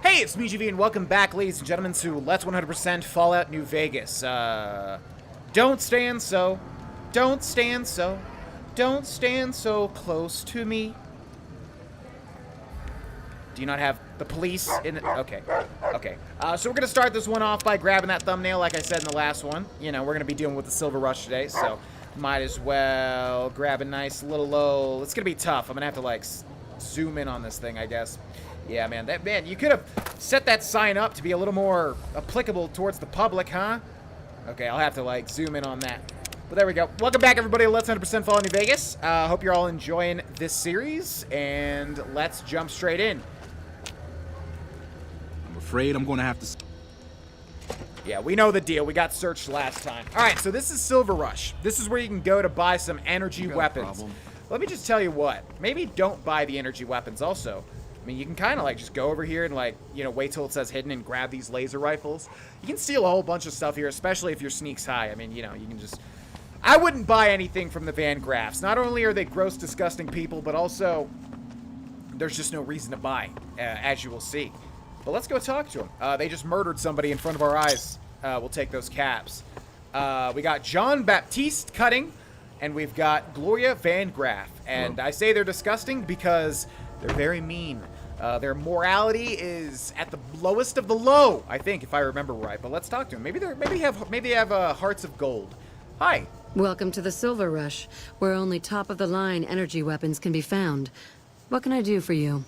Hey, it's me, GV, and welcome back, ladies and gentlemen, to Let's 100% Fallout New Vegas. Don't stand so close to me. Do you not have the police in it? Okay. So we're going to start this one off by grabbing that thumbnail, like I said in the last one. You know, we're going to be dealing with the Silver Rush today, so might as well grab a nice little low. It's going to be tough. I'm going to have to, like, zoom in on this thing, I guess. Yeah, man, you could have set that sign up to be a little more applicable towards the public, huh? Okay, I'll have to, like, zoom in on that. But there we go. Welcome back, everybody, to Let's 100% Fallout New Vegas. Hope you're all enjoying this series, and let's jump straight in. I'm afraid I'm going to have to... Yeah, we know the deal. We got searched last time. All right, so this is Silver Rush. This is where you can go to buy some energy weapons. Let me just tell you what. Maybe don't buy the energy weapons also. I mean, you can kind of, like, just go over here and, like, you know, wait till it says hidden and grab these laser rifles. You can steal a whole bunch of stuff here, especially if your sneak's high. I mean, you know, you can just... I wouldn't buy anything from the Graffs. Not only are they gross, disgusting people, but also there's just no reason to buy, as you will see. But let's go talk to them. They just murdered somebody in front of our eyes. We'll take those caps. We got John Baptiste cutting, and we've got Gloria Van Graff. And I say they're disgusting because they're very mean. Their morality is at the lowest of the low, I think, if I remember right. But let's talk to them. Maybe they have hearts of gold. Hi. Welcome to the Silver Rush, where only top-of-the-line energy weapons can be found. What can I do for you?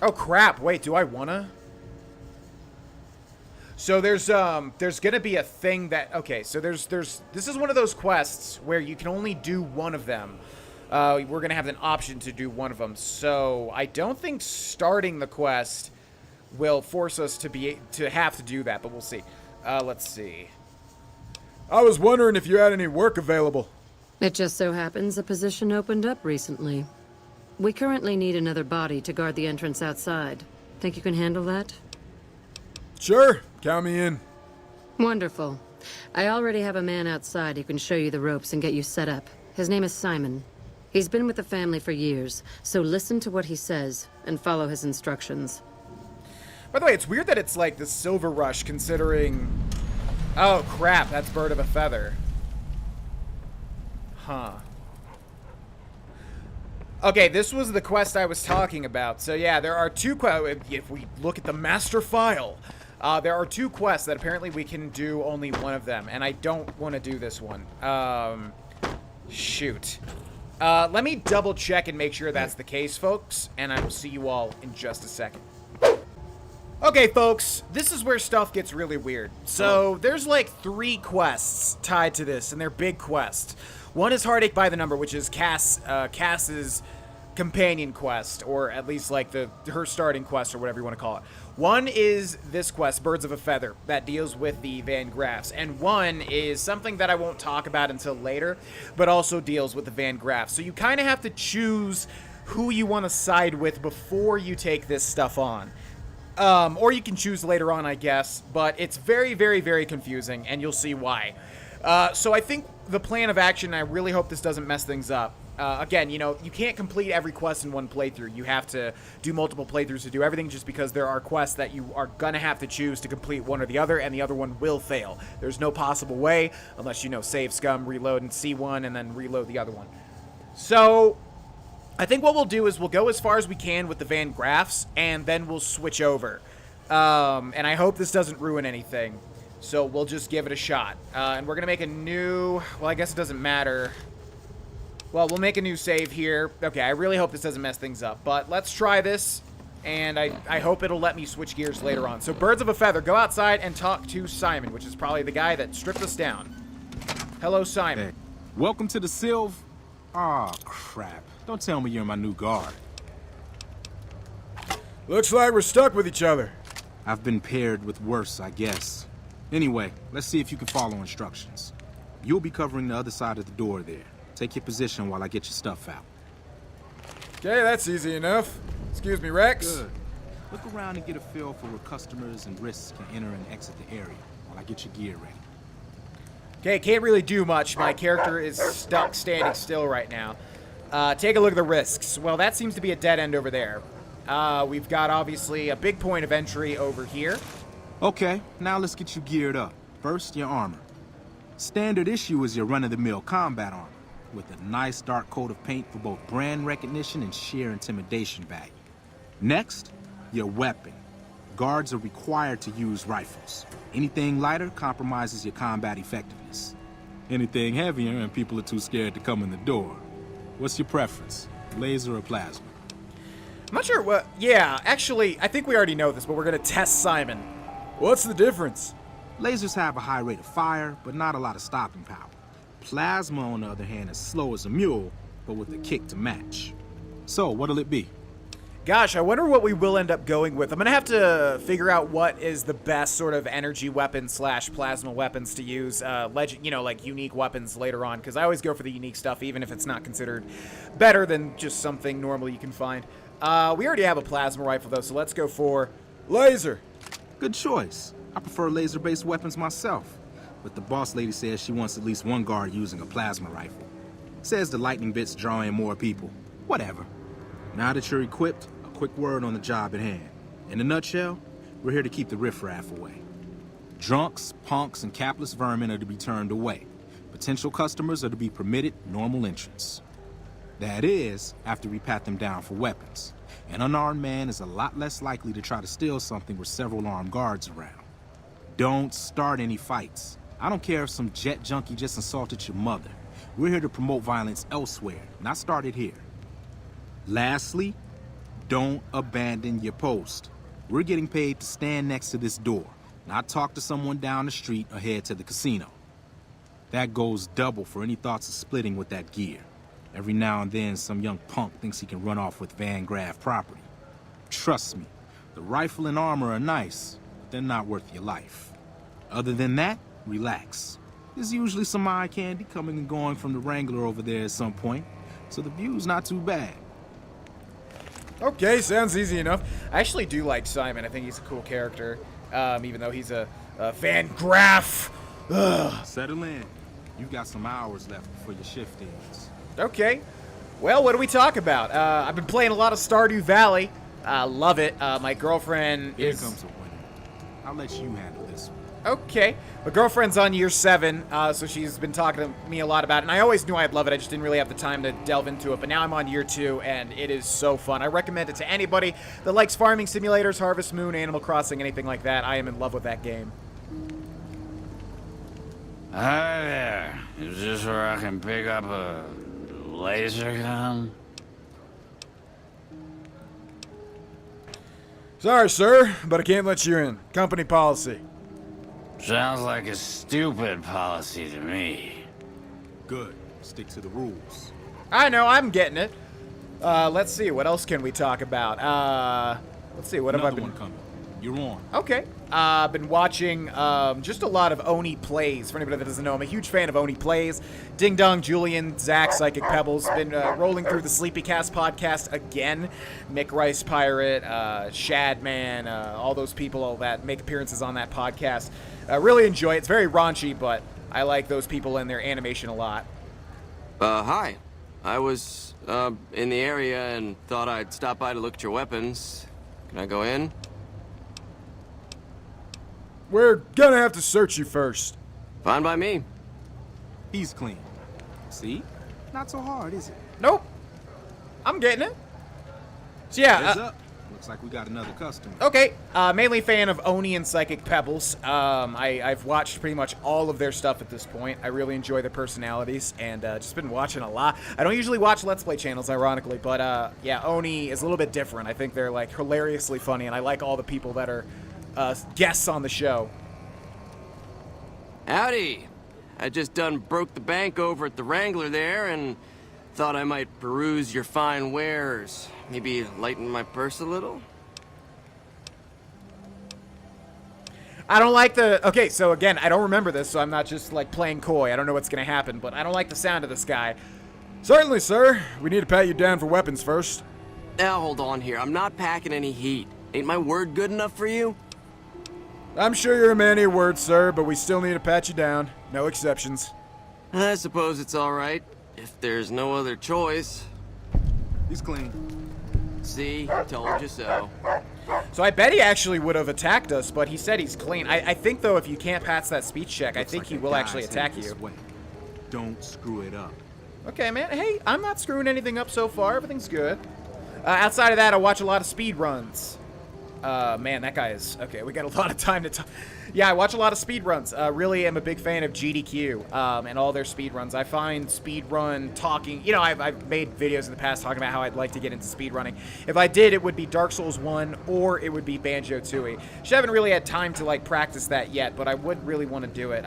Oh crap! Wait, do I wanna? So there's gonna be a thing that so this is one of those quests where you can only do one of them. We're gonna have an option to do one of them, so I don't think starting the quest will force us to have to do that, but we'll see. Let's see. I was wondering if you had any work available. It just so happens a position opened up recently. We currently need another body to guard the entrance outside. Think you can handle that? Sure, count me in. Wonderful. I already have a man outside who can show you the ropes and get you set up. His name is Simon. He's been with the family for years, so listen to what he says and follow his instructions. By the way, it's weird that it's like the Silver Rush, considering... Oh, crap, that's Bird of a Feather. Huh. Okay, this was the quest I was talking about. So yeah, there are two quests. If we look at the master file, there are two quests that apparently we can do only one of them, and I don't want to do this one. Shoot. Let me double check and make sure that's the case, folks, and I will see you all in just a second. Okay, folks, this is where stuff gets really weird. So, there's like 3 quests tied to this, and they're big quests. One is Heartache by the Number, which is Cass's companion quest, or at least like her starting quest, or whatever you want to call it. One is this quest, Birds of a Feather, that deals with the Van Graffs, and one is something that I won't talk about until later, but also deals with the Van Graffs. So you kind of have to choose who you want to side with before you take this stuff on. Or you can choose later on, I guess, but it's very, very, very confusing, and you'll see why. So I think the plan of action, I really hope this doesn't mess things up. Again, you know, you can't complete every quest in one playthrough. You have to do multiple playthroughs to do everything, just because there are quests that you are going to have to choose to complete one or the other, and the other one will fail. There's no possible way, unless, you know, save scum, reload, and see one, and then reload the other one. So I think what we'll do is we'll go as far as we can with the Van Graffs, and then we'll switch over. And I hope this doesn't ruin anything, so we'll just give it a shot. And we're going to make a new... Well, I guess it doesn't matter. Well, we'll make a new save here. Okay, I really hope this doesn't mess things up, but let's try this, and I hope it'll let me switch gears later on. So, Birds of a Feather, go outside and talk to Simon, which is probably the guy that stripped us down. Hello, Simon. Hey, welcome to the Silv... Aw, crap. Don't tell me you're my new guard. Looks like we're stuck with each other. I've been paired with worse, I guess. Anyway, let's see if you can follow instructions. You'll be covering the other side of the door there. Take your position while I get your stuff out. Okay, that's easy enough. Excuse me, Rex. Good. Look around and get a feel for where customers and risks can enter and exit the area while I get your gear ready. Okay, can't really do much. My character is stuck standing still right now. Take a look at the risks. Well, that seems to be a dead end over there. We've got, obviously, a big point of entry over here. Okay, now let's get you geared up. First, your armor. Standard issue is your run-of-the-mill combat armor, with a nice dark coat of paint for both brand recognition and sheer intimidation value. Next, your weapon. Guards are required to use rifles. Anything lighter compromises your combat effectiveness. Anything heavier and people are too scared to come in the door. What's your preference, laser or plasma? I'm not sure what... Yeah, actually, I think we already know this, but we're gonna test Simon. What's the difference? Lasers have a high rate of fire, but not a lot of stopping power. Plasma, on the other hand, is slow as a mule, but with a kick to match. So, what'll it be? Gosh, I wonder what we will end up going with. I'm gonna have to figure out what is the best sort of energy weapon slash plasma weapons to use, like unique weapons later on, because I always go for the unique stuff, even if it's not considered better than just something normal you can find. We already have a plasma rifle, though, so let's go for laser. Good choice. I prefer laser-based weapons myself, but the boss lady says she wants at least one guard using a plasma rifle. Says the lightning bits draw in more people. Whatever. Now that you're equipped, a quick word on the job at hand. In a nutshell, we're here to keep the riffraff away. Drunks, punks, and capless vermin are to be turned away. Potential customers are to be permitted normal entrance. That is, after we pat them down for weapons. An unarmed man is a lot less likely to try to steal something with several armed guards around. Don't start any fights. I don't care if some jet junkie just assaulted your mother. We're here to promote violence elsewhere, not start it here. Lastly, don't abandon your post. We're getting paid to stand next to this door, not talk to someone down the street or head to the casino. That goes double for any thoughts of splitting with that gear. Every now and then, some young punk thinks he can run off with Van Graff property. Trust me, the rifle and armor are nice, but they're not worth your life. Other than that, relax. There's usually some eye candy coming and going from the Wrangler over there at some point, so the view's not too bad. Okay, sounds easy enough. I actually do like Simon. I think he's a cool character, even though he's a Van Graff. Ugh. Settle in. You've got some hours left before your shift ends. Okay. Well, what do we talk about? I've been playing a lot of Stardew Valley. Love it. My girlfriend Here is... comes a winner. I'll let you handle this one. Okay. My girlfriend's on year 7, so she's been talking to me a lot about it, and I always knew I'd love it. I just didn't really have the time to delve into it, but now I'm on year 2, and it is so fun. I recommend it to anybody that likes farming simulators, Harvest Moon, Animal Crossing, anything like that. I am in love with that game. Hi there. Is this where I can pick up a laser gun? Sorry, sir, but I can't let you in. Company policy. Sounds like a stupid policy to me. Good. Stick to the rules. I know, I'm getting it. Let's see, what else can we talk about? Let's see, what have I Another been... one coming. You're on. Okay. I've been watching just a lot of Oni Plays. For anybody that doesn't know, I'm a huge fan of Oni Plays. Ding Dong, Julian, Zach, Psychic Pebbles. Been rolling through the Sleepycast podcast again. Mick Rice Pirate, Shadman, all those people, all that, make appearances on that podcast. Really enjoy it. It's very raunchy, but I like those people and their animation a lot. Hi. I was, in the area and thought I'd stop by to look at your weapons. Can I go in? We're gonna have to search you first. Fine by me. He's clean. See? Not so hard, is it? Nope. I'm getting it. So yeah, Heads up. Looks like we got another customer. okay, mainly fan of Oni and Psychic Pebbles. I've watched pretty much all of their stuff at this point. I really enjoy their personalities, and just been watching a lot. I don't usually watch Let's Play channels, ironically, but yeah, Oni is a little bit different. I think they're like hilariously funny, and I like all the people that are guests on the show. Howdy. I just done broke the bank over at the Wrangler there and thought I might peruse your fine wares. Maybe lighten my purse a little? I don't like the... Okay, so again, I don't remember this, so I'm not just like playing coy. I don't know what's gonna happen, but I don't like the sound of this guy. Certainly, sir. We need to pat you down for weapons first. Now hold on here. I'm not packing any heat. Ain't my word good enough for you? I'm sure you're a man of your word, sir, but we still need to pat you down. No exceptions. I suppose it's all right, if there's no other choice. He's clean. See? Told you so. So I bet he actually would have attacked us, but he said he's clean. I think, though, if you can't pass that speech check, I think he will actually attack you. Don't screw it up. Okay, man. Hey, I'm not screwing anything up so far. Everything's good. Outside of that, I watch a lot of speed runs. Man, that guy is... Okay, we got a lot of time to talk. Yeah, I watch a lot of speed runs. Really am a big fan of GDQ and all their speed runs. I find speed run talking... You know, I've made videos in the past talking about how I'd like to get into speed running. If I did, it would be Dark Souls 1 or it would be Banjo-Tooie. Just haven't really had time to, like, practice that yet, but I would really want to do it.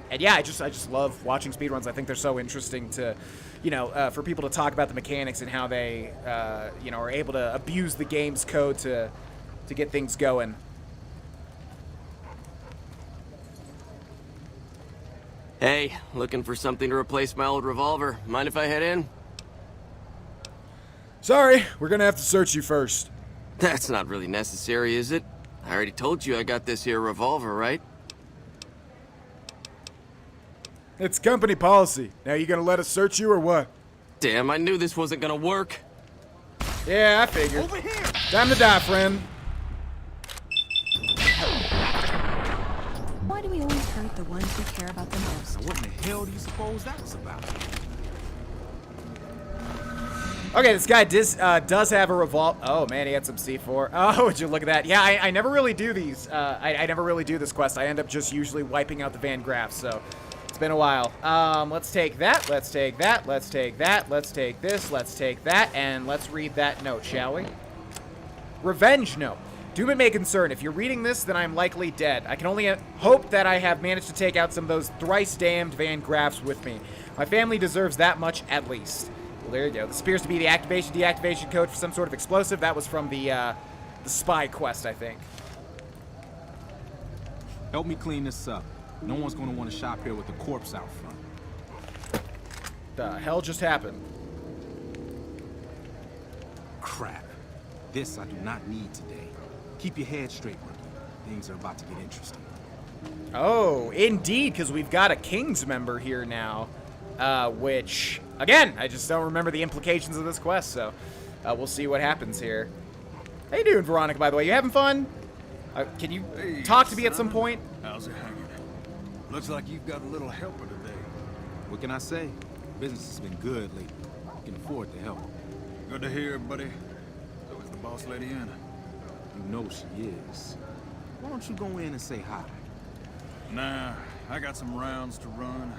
And yeah, I just love watching speedruns. I think they're so interesting to, you know, for people to talk about the mechanics and how they, you know, are able to abuse the game's code to get things going. Hey, looking for something to replace my old revolver. Mind if I head in? Sorry, we're gonna have to search you first. That's not really necessary, is it? I already told you I got this here revolver, right? It's company policy. Now you gonna let us search you or what? Damn, I knew this wasn't gonna work. Yeah, I figured. Over here! Time to die, friend. Why do we always hurt the ones we care about the most? Now what in the hell do you suppose that was about? Okay, this guy does have a revolver. Oh, man, he had some C4. Oh, would you look at that? Yeah, I never really do these. I never really do this quest. I end up just usually wiping out the Van Graffs, so it's been a while. Let's take that. Let's take that. Let's take that. Let's take this. Let's take that. And let's read that note, shall we? Revenge note. Doom it may concern. If you're reading this, then I'm likely dead. I can only hope that I have managed to take out some of those thrice-damned Van Graffs with me. My family deserves that much at least. Well, there you go. This appears to be the activation-deactivation code for some sort of explosive. That was from the spy quest, I think. Help me clean this up. No one's gonna want to shop here with a corpse out front. The hell just happened? Crap. This I do not need today. Keep your head straight, rookie. Things are about to get interesting. Oh, indeed, because we've got a King's member here now. Which, again, I just don't remember the implications of this quest, so we'll see what happens here. How you doing, Veronica, by the way? You having fun? Can you talk to me at some point? How's it hanging? Looks like you've got a little helper today. What can I say? Business has been good lately. I can afford the help. Good to hear, buddy. So is the boss lady in? You know she is. Why don't you go in and say hi? Nah, I got some rounds to run.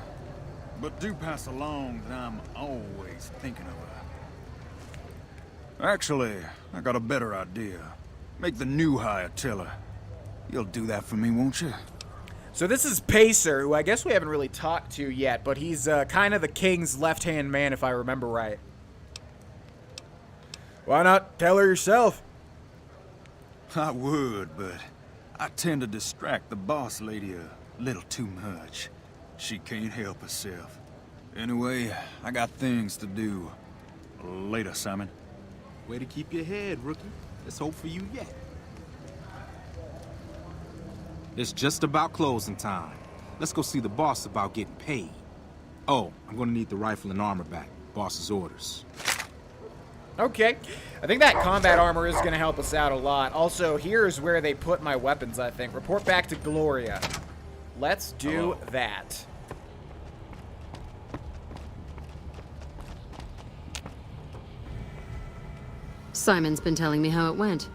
But do pass along that I'm always thinking of her. Actually, I got a better idea. Make the new hire tell her. You'll do that for me, won't you? So this is Pacer, who I guess we haven't really talked to yet, but he's kind of the King's left-hand man, if I remember right. Why not tell her yourself? I would, but I tend to distract the boss lady a little too much. She can't help herself. Anyway, I got things to do. Later, Simon. Way to keep your head, rookie. Let's hope for you yet. It's just about closing time. Let's go see the boss about getting paid. Oh, I'm gonna need the rifle and armor back. Boss's orders. Okay. I think that combat armor is going to help us out a lot. Also, here's where they put my weapons, I think. Report back to Gloria. Let's do that. Simon's been telling me how it went.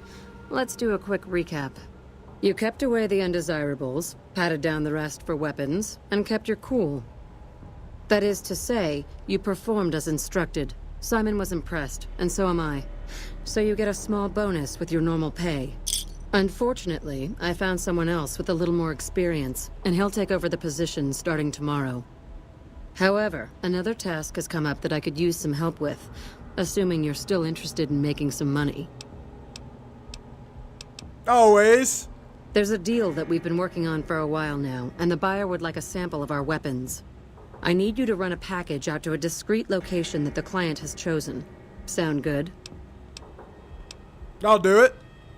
Let's do a quick recap. You kept away the undesirables, patted down the rest for weapons, and kept your cool. That is to say, you performed as instructed. Simon was impressed, and so am I. So you get a small bonus with your normal pay. Unfortunately, I found someone else with a little more experience, and he'll take over the position starting tomorrow. However, another task has come up that I could use some help with, assuming you're still interested in making some money. Always. There's a deal that we've been working on for a while now, and the buyer would like a sample of our weapons. I need you to run a package out to a discreet location that the client has chosen. Sound good? I'll do it.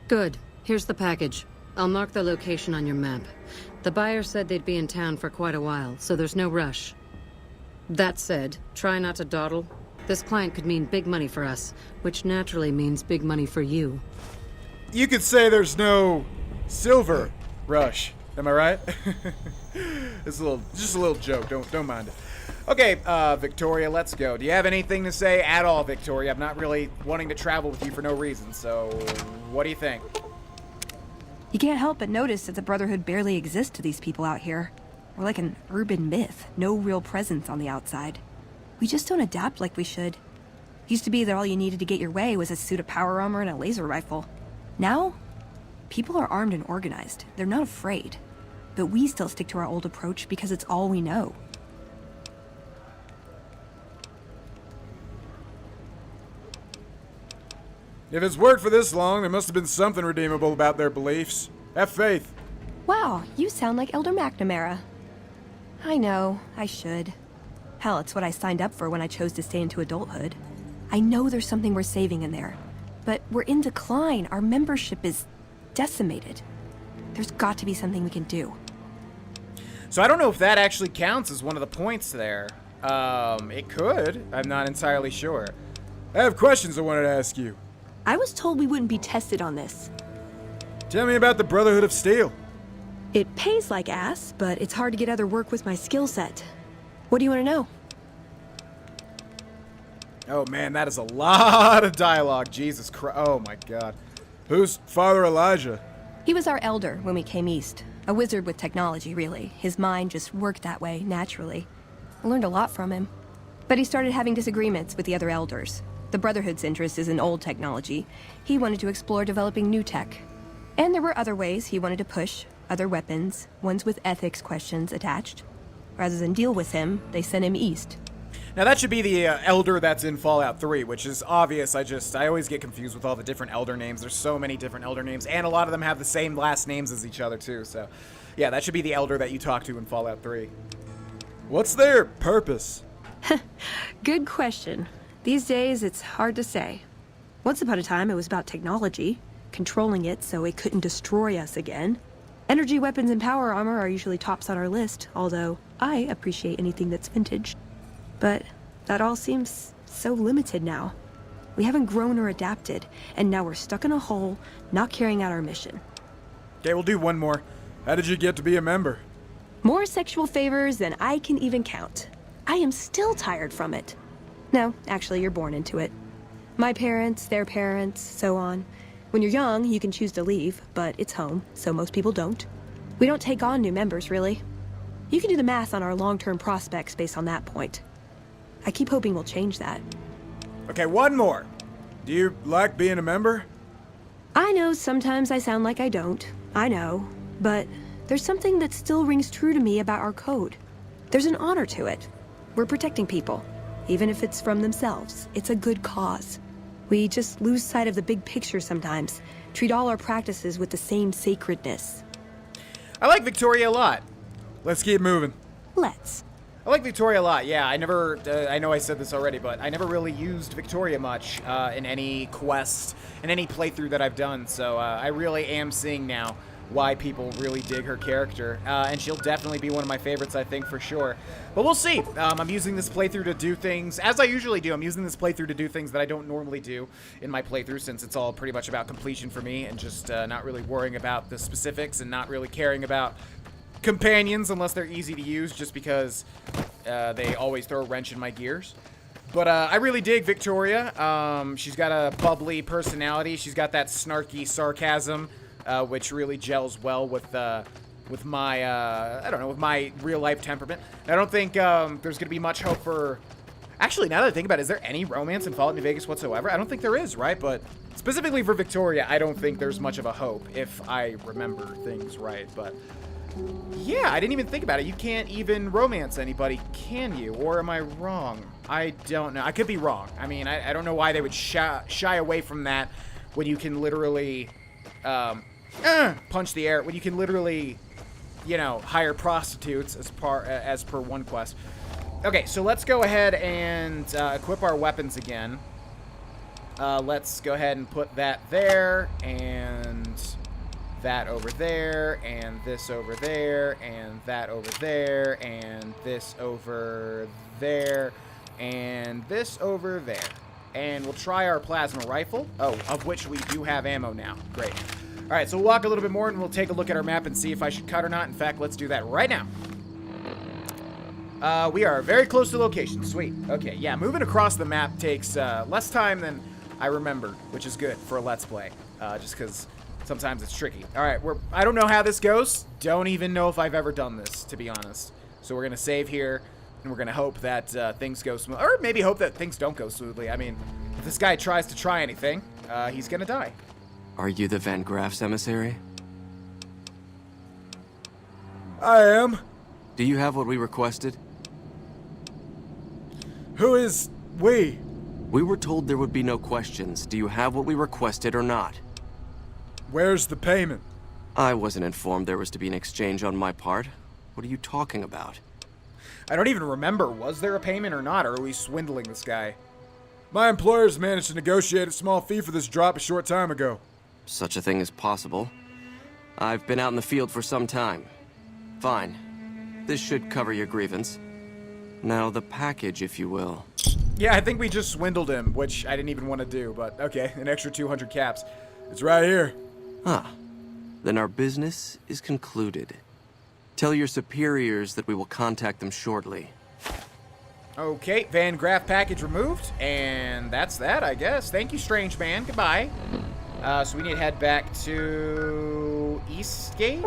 Good. Here's the package. I'll mark the location on your map. The buyer said they'd be in town for quite a while, so there's no rush. That said, try not to dawdle. This client could mean big money for us, which naturally means big money for you. You could say there's no silver rush. Am I right? It's just a little joke. Don't mind it. Okay, Victoria, let's go. Do you have anything to say at all, Victoria? I'm not really wanting to travel with you for no reason, so what do you think? You can't help but notice that the Brotherhood barely exists to these people out here. We're like an urban myth, no real presence on the outside. We just don't adapt like we should. Used to be that all you needed to get your way was a suit of power armor and a laser rifle. Now, people are armed and organized. They're not afraid. But we still stick to our old approach because it's all we know. If it's worked for this long, there must have been something redeemable about their beliefs. Have faith. Wow, you sound like Elder McNamara. I know, I should. Hell, it's what I signed up for when I chose to stay into adulthood. I know there's something we're saving in there, but we're in decline. Our membership is decimated. There's got to be something we can do. So I don't know if that actually counts as one of the points there. It could. I'm not entirely sure. I have questions I wanted to ask you. I was told we wouldn't be tested on this. Tell me about the Brotherhood of Steel. It pays like ass, but it's hard to get other work with my skill set. What do you want to know? Oh man, that is a lot of dialogue. Jesus Christ. Oh my God. Who's Father Elijah? He was our elder when we came east. A wizard with technology, really. His mind just worked that way, naturally. I learned a lot from him. But he started having disagreements with the other elders. The Brotherhood's interest is in old technology. He wanted to explore developing new tech. And there were other ways he wanted to push, other weapons, ones with ethics questions attached. Rather than deal with him, they sent him east. Now that should be the elder that's in Fallout 3, which is obvious. I always get confused with all the different elder names. There's so many different elder names, and a lot of them have the same last names as each other too. So, yeah, that should be the elder that you talk to in Fallout 3. What's their purpose? Good question. These days, it's hard to say. Once upon a time, it was about technology, controlling it so it couldn't destroy us again. Energy weapons and power armor are usually tops on our list, although I appreciate anything that's vintage. But that all seems so limited now. We haven't grown or adapted, and now we're stuck in a hole, not carrying out our mission. Okay, we'll do one more. How did you get to be a member? More sexual favors than I can even count. I am still tired from it. No, actually, you're born into it. My parents, their parents, so on. When you're young, you can choose to leave, but it's home, so most people don't. We don't take on new members, really. You can do the math on our long-term prospects based on that point. I keep hoping we'll change that. Okay, one more. Do you like being a member? I know sometimes I sound like I don't. I know. But there's something that still rings true to me about our code. There's an honor to it. We're protecting people. Even if it's from themselves, it's a good cause. We just lose sight of the big picture sometimes. Treat all our practices with the same sacredness. I like Victoria a lot. Let's keep moving. Let's. I like Victoria a lot, yeah. I know I said this already, but I never really used Victoria much in any quest, in any playthrough that I've done, so I really am seeing now why people really dig her character, and she'll definitely be one of my favorites, I think, for sure. But we'll see. I'm using this playthrough to do things, as I usually do, I'm using this playthrough to do things that I don't normally do in my playthrough, since it's all pretty much about completion for me, and just not really worrying about the specifics, and not really caring about companions unless they're easy to use, just because they always throw a wrench in my gears. But I really dig Victoria. She's got a bubbly personality. She's got that snarky sarcasm, which really gels well with my I don't know, with my real life temperament. I don't think there's gonna be much hope for. Actually, now that I think about it, is there any romance in Fallout New Vegas whatsoever? I don't think there is, right? But specifically for Victoria, I don't think there's much of a hope, if I remember things right. But yeah, I didn't even think about it. You can't even romance anybody, can you? Or am I wrong? I don't know. I could be wrong. I mean, I don't know why they would shy away from that when you can literally punch the air, when you can literally, you know, hire prostitutes as per one quest. Okay, so let's go ahead and equip our weapons again. Let's go ahead and put that there, and that over there, and this over there, and that over there, and this over there. and this over there. And we'll try our plasma rifle. Oh, of which we do have ammo now. Great. All right, so we'll walk a little bit more, and we'll take a look at our map and see if I should cut or not. In fact, let's do that right now. We are very close to location. Sweet. Okay, yeah, moving across the map takes less time than I remembered, which is good for a Let's Play, just because sometimes it's tricky. All right, I don't know how this goes. Don't even know if I've ever done this, to be honest. So we're going to save here, and we're going to hope that things go smooth, or maybe hope that things don't go smoothly. I mean, if this guy tries to try anything, he's going to die. Are you the Van Graffs emissary? I am. Do you have what we requested? Who is we? We were told there would be no questions. Do you have what we requested or not? Where's the payment? I wasn't informed there was to be an exchange on my part. What are you talking about? I don't even remember. Was there a payment or not, or are we swindling this guy? My employers managed to negotiate a small fee for this drop a short time ago. Such a thing is possible. I've been out in the field for some time. Fine. This should cover your grievance. Now the package, if you will. Yeah, I think we just swindled him, which I didn't even want to do, but okay, an extra 200 caps. It's right here. Huh. Then our business is concluded. Tell your superiors that we will contact them shortly. Okay, Van Graff package removed, and that's that, I guess. Thank you, strange man. Goodbye. So we need to head back to Eastgate?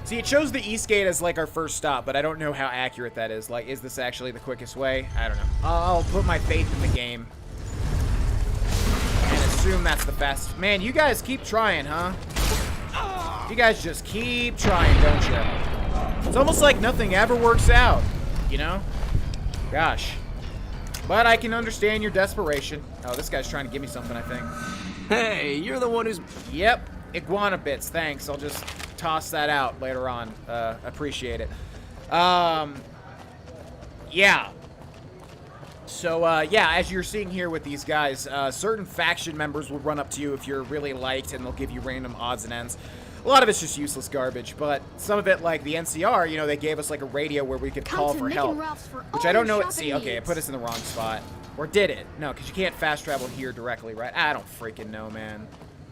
See, it shows the Eastgate as, like, our first stop, but I don't know how accurate that is. Like, is this actually the quickest way? I don't know. I'll put my faith in the game and assume that's the fastest. Man, you guys keep trying, huh? You guys just keep trying, don't you? It's almost like nothing ever works out, you know? Gosh. But I can understand your desperation. Oh, this guy's trying to give me something, I think. Hey, you're the one who's... Yep, iguana bits, thanks. I'll just toss that out later on. Appreciate it. Yeah. So, yeah, as you're seeing here with these guys, certain faction members will run up to you if you're really liked, and they'll give you random odds and ends. A lot of it's just useless garbage, but some of it, like the NCR, you know, they gave us, like, a radio where we could call for help. Which I don't know. See, okay, it put us in the wrong spot. Or did it? No, because you can't fast travel here directly, right? I don't freaking know, man.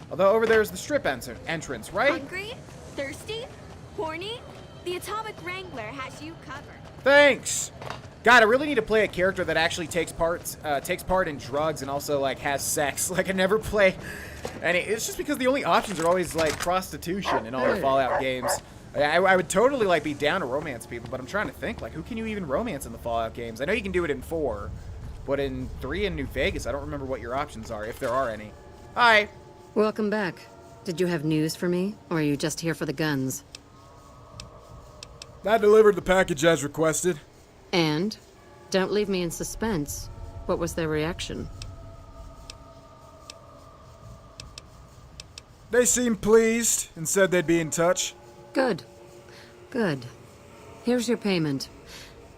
Although over there's the strip entrance, right? Hungry? Thirsty? Horny? The Atomic Wrangler has you covered. Thanks! God, I really need to play a character that actually takes part in drugs and also, like, has sex. Like, I never play... And it's just because the only options are always, like, prostitution in all the Fallout games. I would totally, like, be down to romance people, but I'm trying to think, like, who can you even romance in the Fallout games? I know you can do it in 4, but in 3 in New Vegas, I don't remember what your options are, if there are any. Hi! Welcome back. Did you have news for me, or are you just here for the guns? I delivered the package as requested. And? Don't leave me in suspense. What was their reaction? They seemed pleased and said they'd be in touch. Good. Good. Here's your payment.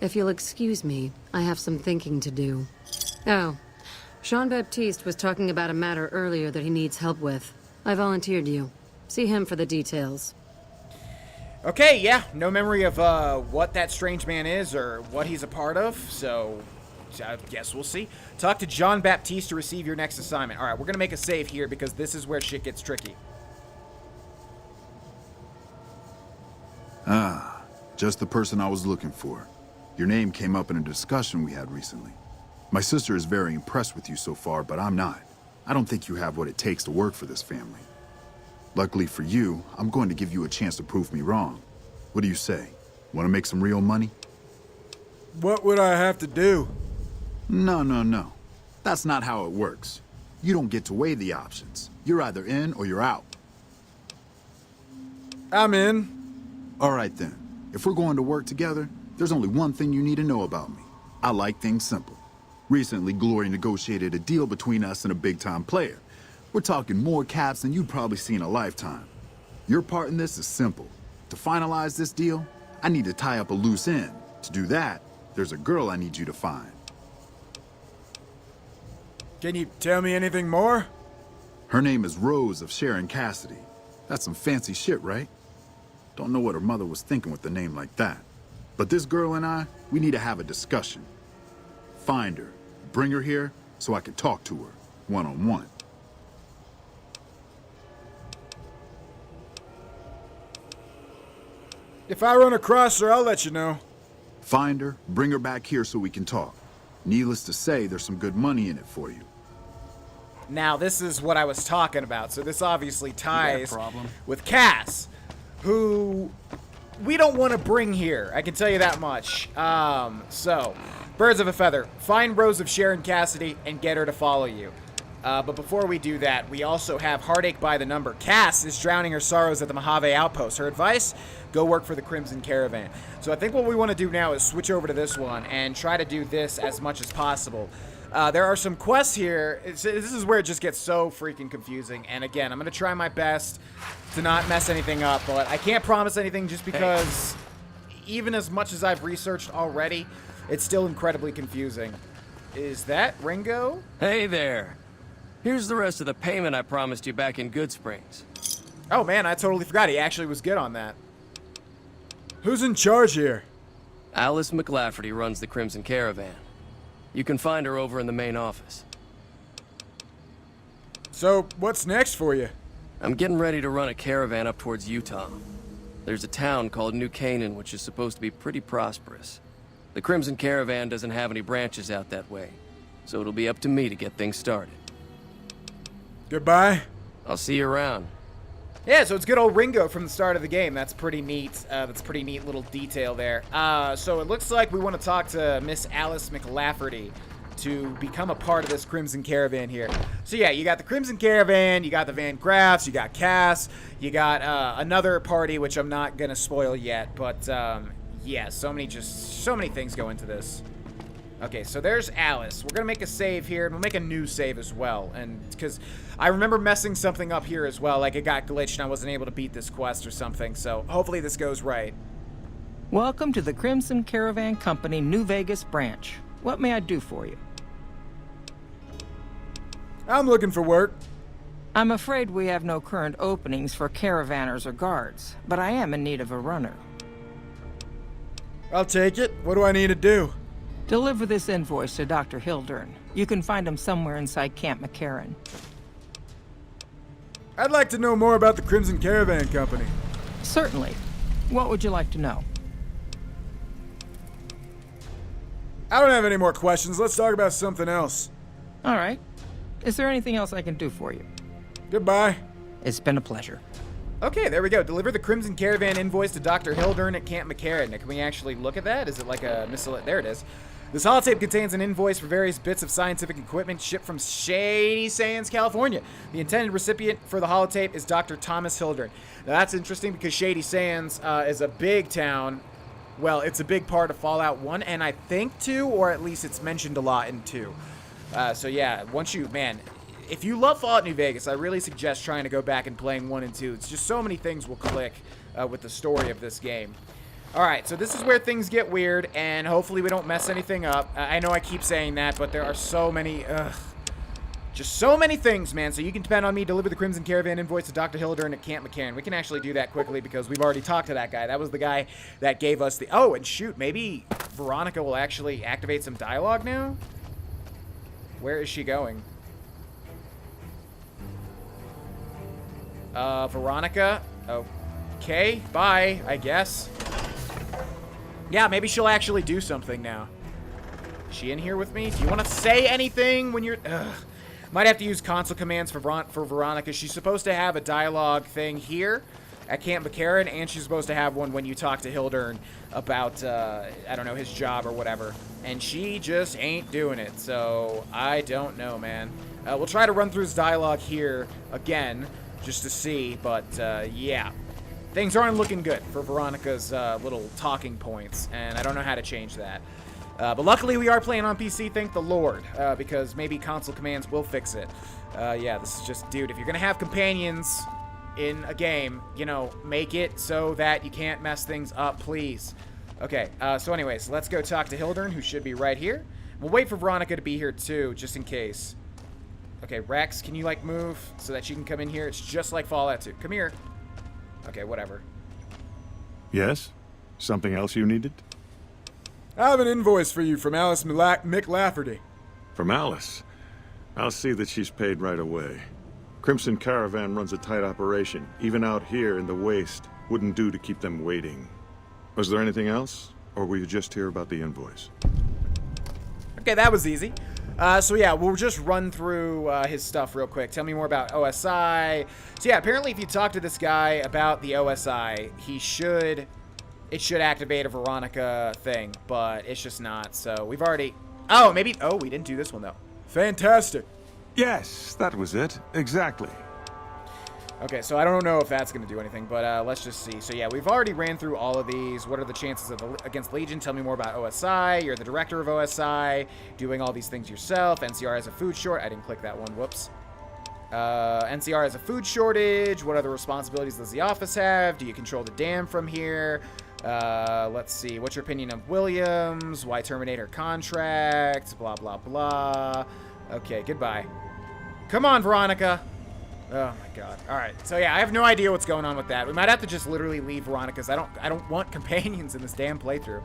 If you'll excuse me, I have some thinking to do. Oh, Jean-Baptiste was talking about a matter earlier that he needs help with. I volunteered you. See him for the details. Okay, yeah, no memory of what that strange man is or what he's a part of, so I guess we'll see. Talk to Jean-Baptiste to receive your next assignment. All right, we're going to make a save here because this is where shit gets tricky. Ah, just the person I was looking for. Your name came up in a discussion we had recently. My sister is very impressed with you so far, but I'm not. I don't think you have what it takes to work for this family. Luckily for you, I'm going to give you a chance to prove me wrong. What do you say? Want to make some real money? What would I have to do? No. That's not how it works. You don't get to weigh the options. You're either in or you're out. I'm in. All right then. If we're going to work together, there's only one thing you need to know about me. I like things simple. Recently, Glory negotiated a deal between us and a big-time player. We're talking more caps than you've probably seen in a lifetime. Your part in this is simple. To finalize this deal, I need to tie up a loose end. To do that, there's a girl I need you to find. Can you tell me anything more? Her name is Rose of Sharon Cassidy. That's some fancy shit, right? Don't know what her mother was thinking with a name like that. But this girl and I, we need to have a discussion. Find her. Bring her here so I can talk to her, one-on-one. If I run across her, I'll let you know. Find her, bring her back here so we can talk. Needless to say, there's some good money in it for you. Now, this is what I was talking about. So this obviously ties with Cass, who we don't want to bring here. I can tell you that much. So, birds of a feather. Find Rose of Sharon Cassidy and get her to follow you. But before we do that, we also have Heartache by the Number. Cass is drowning her sorrows at the Mojave Outpost. Her advice? Go work for the Crimson Caravan. So I think what we want to do now is switch over to this one and try to do this as much as possible. There are some quests here. This is where it just gets so freaking confusing. And again, I'm going to try my best to not mess anything up, but I can't promise anything just because even as much as I've researched already, it's still incredibly confusing. Is that Ringo? Hey there. Here's the rest of the payment I promised you back in Good Springs. Oh man, I totally forgot. He actually was good on that. Who's in charge here? Alice McLafferty runs the Crimson Caravan. You can find her over in the main office. So, what's next for you? I'm getting ready to run a caravan up towards Utah. There's a town called New Canaan which is supposed to be pretty prosperous. The Crimson Caravan doesn't have any branches out that way, so it'll be up to me to get things started. Goodbye. I'll see you around. Yeah, so it's good old Ringo from the start of the game. That's pretty neat. That's a pretty neat little detail there. So it looks like we want to talk to Miss Alice McLafferty to become a part of this Crimson Caravan here. So yeah, you got the Crimson Caravan, you got the Van Graffs, you got Cass, you got another party, which I'm not going to spoil yet. But yeah, so many things go into this. Okay, so there's Alice. We're going to make a save here, and we'll make a new save as well. And because I remember messing something up here as well, like it got glitched and I wasn't able to beat this quest or something. So hopefully this goes right. Welcome to the Crimson Caravan Company New Vegas branch. What may I do for you? I'm looking for work. I'm afraid we have no current openings for caravanners or guards, but I am in need of a runner. I'll take it. What do I need to do? Deliver this invoice to Dr. Hildern. You can find him somewhere inside Camp McCarran. I'd like to know more about the Crimson Caravan Company. Certainly. What would you like to know? I don't have any more questions. Let's talk about something else. All right. Is there anything else I can do for you? Goodbye. It's been a pleasure. Okay, there we go. Deliver the Crimson Caravan invoice to Dr. Hildern at Camp McCarran. Now, can we actually look at that? Is it like a missile? There it is. This holotape contains an invoice for various bits of scientific equipment shipped from Shady Sands, California. The intended recipient for the holotape is Dr. Thomas Hildern. Now, that's interesting because Shady Sands is a big town. Well, it's a big part of Fallout 1, and I think 2, or at least it's mentioned a lot in 2. So yeah, if you love Fallout New Vegas, I really suggest trying to go back and playing 1 and 2. It's just so many things will click with the story of this game. Alright, so this is where things get weird, and hopefully we don't mess anything up. I know I keep saying that, but there are so many, just so many things, man. So you can depend on me. Deliver the Crimson Caravan invoice to Dr. Hildern at Camp McCarran. We can actually do that quickly because we've already talked to that guy. That was the guy that gave us the... Oh, and shoot, maybe Veronica will actually activate some dialogue now? Where is she going? Veronica? Okay, bye, I guess. Yeah, maybe she'll actually do something now. Is she in here with me? Do you want to say anything when you're... Might have to use console commands for Veronica. She's supposed to have a dialogue thing here at Camp McCarran, and she's supposed to have one when you talk to Hildern about, I don't know, his job or whatever. And she just ain't doing it, so I don't know, man. We'll try to run through his dialogue here again, just to see, but, yeah. Things aren't looking good for Veronica's little talking points, and I don't know how to change that. But luckily we are playing on PC, thank the Lord, because maybe console commands will fix it. Yeah, this is just, dude, if you're gonna have companions in a game, you know, make it so that you can't mess things up, please. Okay, so anyways, let's go talk to Hildern, who should be right here. We'll wait for Veronica to be here too, just in case. Okay, Rex, can you, like, move so that she can come in here? It's just like Fallout 2. Come here. Okay, whatever. Yes? Something else you needed? I have an invoice for you from Alice McLafferty. From Alice? I'll see that she's paid right away. Crimson Caravan runs a tight operation. Even out here in the waste, wouldn't do to keep them waiting. Was there anything else? Or were you just here about the invoice? Okay, that was easy. So yeah, we'll just run through his stuff real quick. Tell me more about OSI. So yeah, apparently if you talk to this guy about the OSI, it should activate a Veronica thing, but it's just not. So we've already, we didn't do this one though. Fantastic. Yes, that was it. Exactly. Okay, so I don't know if that's going to do anything, but let's just see. So yeah, we've already ran through all of these. What are the chances of against Legion? Tell me more about OSI. You're the director of OSI, doing all these things yourself. NCR has a food shortage. I didn't click that one. Whoops. NCR has a food shortage. What other responsibilities does the office have? Do you control the dam from here? Let's see. What's your opinion of Williams? Why terminate her contract? Blah, blah, blah. Okay, goodbye. Come on, Veronica. Oh my god. Alright, so yeah, I have no idea what's going on with that. We might have to just literally leave Veronica, because I don't want companions in this damn playthrough.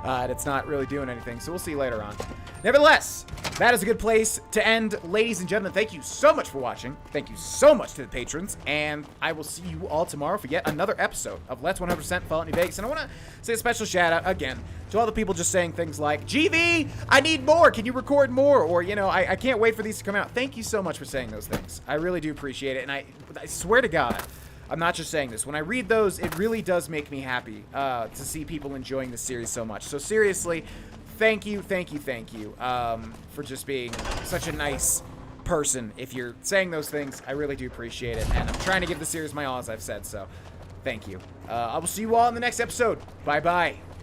And it's not really doing anything, so we'll see later on. Nevertheless, that is a good place to end. Ladies and gentlemen, thank you so much for watching. Thank you so much to the patrons, and I will see you all tomorrow for yet another episode of Let's 100% Fallout New Vegas. And I want to say a special shout out, again, to all the people just saying things like, GV, I need more, can you record more? Or, you know, I can't wait for these to come out. Thank you so much for saying those things. I really do appreciate it, and I swear to God, I'm not just saying this. When I read those, it really does make me happy to see people enjoying the series so much. So seriously, thank you for just being such a nice person. If you're saying those things, I really do appreciate it. And I'm trying to give the series my all, as I've said, so thank you. I will see you all in the next episode. Bye-bye.